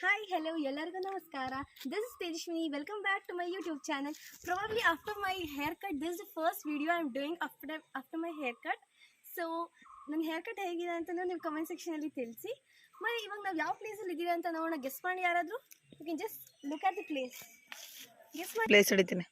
Hi, hello, ಎಲ್ಲರಿಗೂ ನಮಸ್ಕಾರ. This is Tejashwini. Welcome back to my YouTube channel. Probably after my haircut, this is the first video I'm doing after my haircut. So, ನನ್ನ haircut ಹೇಗಿದೆ ಅಂತ ನೀವು comment ಸೆಕ್ಷನಲ್ಲಿ ತಿಳಿಸಿ. మరి ಇವಾಗ ನಾವು ಯಾವ ಪ್ಲೇಸಲ್ಲಿ ಇದ್ದೀವಿ ಅಂತ ನೋಡೋಣ. ಗೆಸ್ ಮಾಡಿ ಯಾರಾದರೂ. You can just look at the place. Guess ಮಾಡಿ. ಪ್ಲೇಸ್ ಹಿಡಿತೀನಿ.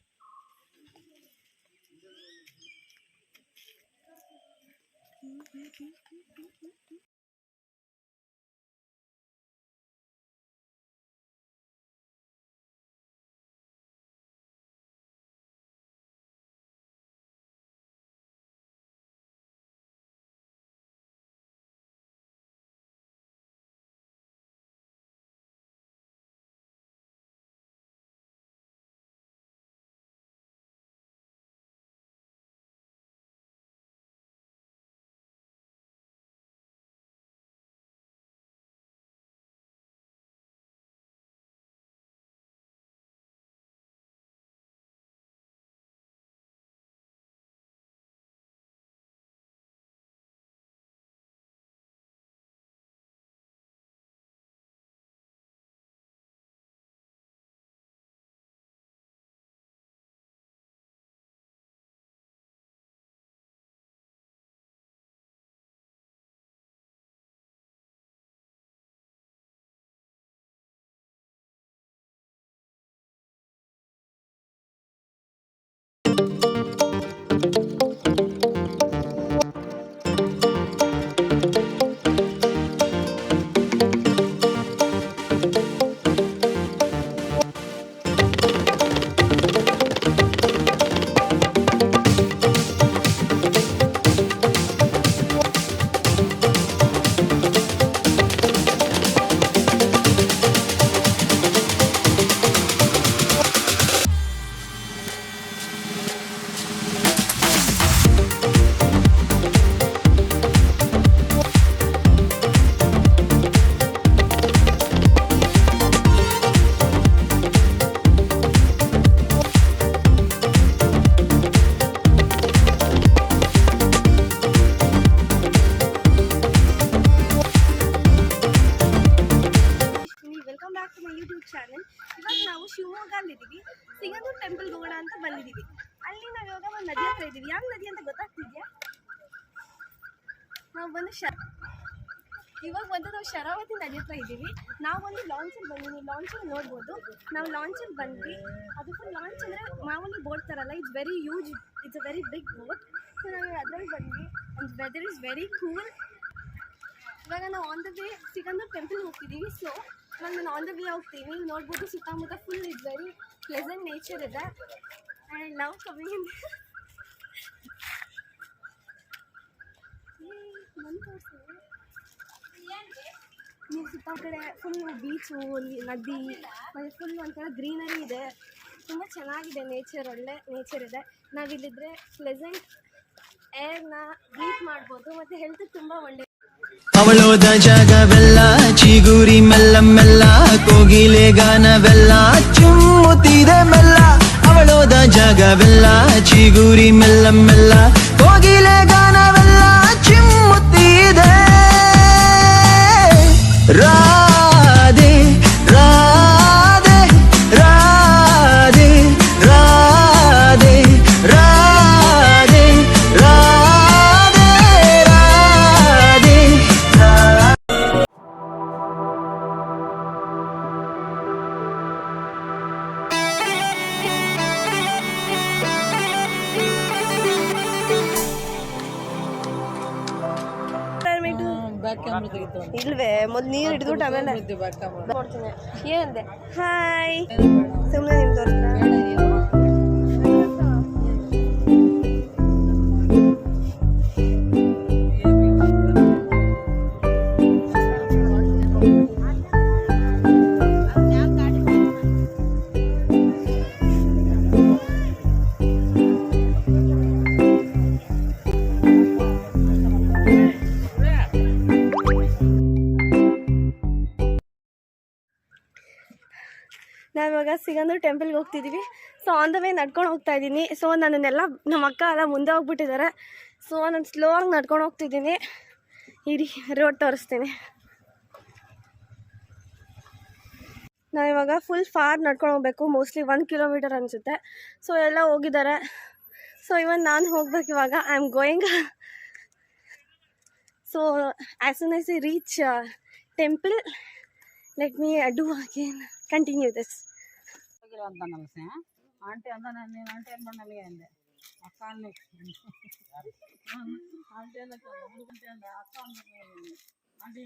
ಇವಾಗ ನಾವು ಶಿವಮೊಗ್ಗಲ್ಲಿದ್ದೀವಿ. ಸಿಗಂದೂರು ಟೆಂಪಲ್ಗೆ ಹೋಗೋಣ ಅಂತ ಬಂದಿದ್ದೀವಿ. ಅಲ್ಲಿ ನಾವು ಇವಾಗ ಒಂದು ನದಿ ಹತ್ರ ಇದ್ದೀವಿ. ಯಾವ ನದಿ ಅಂತ ಗೊತ್ತಾಗ್ತಿದ್ಯಾ? ಇವಾಗ ನಾವು ಶರಾವತಿ ನದಿ ಹತ್ರ ಇದ್ದೀವಿ. ನಾವು ಒಂದು ಲಾಂಚಲ್ಲಿ ಬಂದಿದ್ದೀವಿ. ಲಾಂಚಲ್ಲಿ ನೋಡ್ಬೋದು. ನಾವು ಲಾಂಚಲ್ಲಿ ಬಂದ್ವಿ. ಅದು ಫುಲ್ ಲಾಂಚ್ ಅಂದರೆ ಮಾಮೂಲಿ ಬೋಟ್ ಥರಲ್ಲ. It's very huge, it's a very big boat. So ನಾವು ಅದರಲ್ಲಿ ಬಂದ್ವಿ. And weather is very cool. ಇವಾಗ ನಾವು ಆನ್ ದ ವೇ ಸಿಗಂದೂರು ಟೆಂಪಲ್ಗೆ ಹೋಗ್ತಿದ್ದೀವಿ. ಸೊ ಇವಾಗ ನಾನು ಆನ್ ದ ವೇ ಹೋಗ್ತೀನಿ. ನೋಡ್ಬೋದು ಸುತ್ತಮುತ್ತ full it's very pleasant nature ಇದೆ. And love coming in. ನೀವು ಸುತ್ತ ಕಡೆ ಫುಲ್ ಬೀಚು, ನದಿ, ಮತ್ತು ಫುಲ್ ಒಂಥರ ಗ್ರೀನರಿ ಇದೆ. ತುಂಬ ಚೆನ್ನಾಗಿದೆ ನೇಚರ್. ಒಳ್ಳೆ ನೇಚರ್ ಇದೆ. ನಾವಿಲ್ಲಿದ್ದರೆ ಪ್ಲೆಸೆಂಟ್ ಏರ್ನ ಬ್ರೀತ್ ಮಾಡ್ಬೋದು ಮತ್ತು ಹೆಲ್ತ್ ತುಂಬ ಒಳ್ಳೆ. ಅವಳೋದ ಜಾಗವೆಲ್ಲ ಚಿಗುರಿ ಮೆಲ್ಲ ಮೆಲ್ಲ, ಕೋಗಿಲೆ ಗಾನವೆಲ್ಲ ಚುಮ್ಮುತ್ತಿದೆ ಮೆಲ್ಲ. ಅವಳೋದ ಜಾಗವೆಲ್ಲ ಚಿಗುರಿ ಮೆಲ್ಲ ಮೆಲ್ಲ, ಕೋಗಿಲೆ ಗಾನವೆಲ್ಲ ಚುಮ್ಮುತ್ತಿದೆ. ರಾಧೆ ರಾಧೆ ರಾಧೆ ರಾಧೆ ರಾಧೆ ರಾಧೆ ರಾಧೆ. ಇಲ್ವೇ ಮೊದ್ಲು ನೀರು ಹಿಡಿದ್ಬಿಟ್ಟು ಆಮೇಲೆ ನೋಡ್ತೀನಿ. ಏನಂದೆ? ಹಾಯ್. ಸುಮ್ಮನೆ ನಿಮ್ದು ನಾವಿವಾಗ ಸಿಗಂದೂರು ಟೆಂಪಲ್ಗೆ ಹೋಗ್ತಿದ್ದೀವಿ. ಸೊ ಆನ್ ದ ವೇ ನಡ್ಕೊಂಡು ಹೋಗ್ತಾ ಇದ್ದೀನಿ. ಸೊ ನನ್ನನ್ನೆಲ್ಲ ನಮ್ಮ ಅಕ್ಕ ಎಲ್ಲ ಮುಂದೆ ಹೋಗ್ಬಿಟ್ಟಿದ್ದಾರೆ. ಸೊ ನಾನು ಸ್ಲೋ ಆಗಿ ನಡ್ಕೊಂಡು ಹೋಗ್ತಿದ್ದೀನಿ. ಇಡೀ ರೋಡ್ ತೋರಿಸ್ತೀನಿ. ನಾವು ಇವಾಗ ಫುಲ್ ಫಾರ್ ನಡ್ಕೊಂಡು ಹೋಗ್ಬೇಕು, ಮೋಸ್ಟ್ಲಿ 1 ಕಿಲೋಮೀಟರ್ ಅನಿಸುತ್ತೆ. ಸೊ ಎಲ್ಲ ಹೋಗಿದ್ದಾರೆ. ಸೊ ಇವನ್ ನಾನು ಹೋಗ್ಬೇಕು ಇವಾಗ. I am going. So as soon as I reach temple, let me do again continue this. అంతా ఆంటీ అందా నేను ఆంటీ అనమాట అలాగే అంది అక్క అని ఆంటీ అక్క ఆంటీ